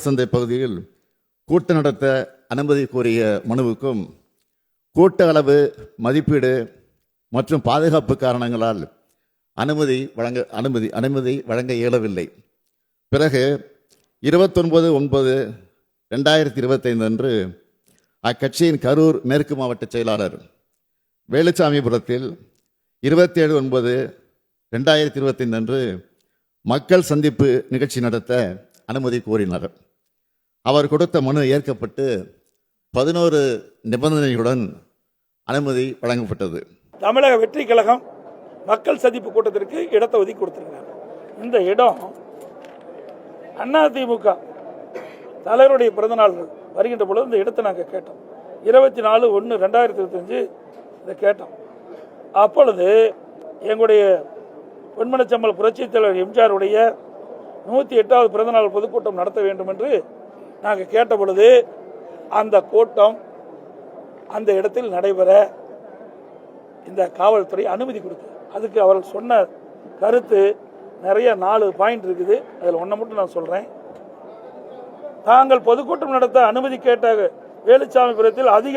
சந்தை பகுதியில் கூட்டம் நடத்த அனுமதி கோரிய மனுவுக்கும் கூட்ட அளவு, மதிப்பீடு மற்றும் பாதுகாப்பு காரணங்களால் அனுமதி வழங்க இயலவில்லை. பிறகு 29/9/2025 அன்று அக்கட்சியின் கரூர் மேற்கு மாவட்ட செயலாளர் வேலுச்சாமிபுரத்தில் 27/9/2025 அன்று மக்கள் சந்திப்பு நிகழ்ச்சி நடத்த அனுமதி கோரினார். அவர் கொடுத்த மனு ஏற்கப்பட்டு 11 நிபந்தனைகளுடன் அனுமதி வழங்கப்பட்டது. தமிழக வெற்றி கழகம் மக்கள் சந்திப்பு கூட்டத்திற்கு இடத்தை ஒதுக்கி கொடுத்திருக்கிறார். இந்த இடம் அதிமுக தலைவருடைய பிறந்தநாள் வருகின்ற பொழுது இந்த இடத்தை நாங்கள் கேட்டோம். 24/1/2025 இதை கேட்டோம். அப்பொழுது எங்களுடைய பொன்மனச்செம்மல் புரட்சித் தலைவர் எம்ஜிஆருடைய 108வது பிறந்தநாள் பொதுக்கூட்டம் நடத்த வேண்டும் என்று நாங்கள் கேட்ட பொழுது அந்த கூட்டம் அந்த இடத்தில் நடைபெற இந்த காவல்துறை அனுமதி கொடுத்தது. அதுக்கு அவர்கள் சொன்ன கருத்து நிறைய 4 பாயிண்ட் இருக்குது. அதில் ஒன்றை மட்டும் நான் சொல்கிறேன். தாங்கள் பொதுக்கூட்டம் நடத்த அனுமதி கேட்ட வேலுச்சாமிபுரத்தில் அதிக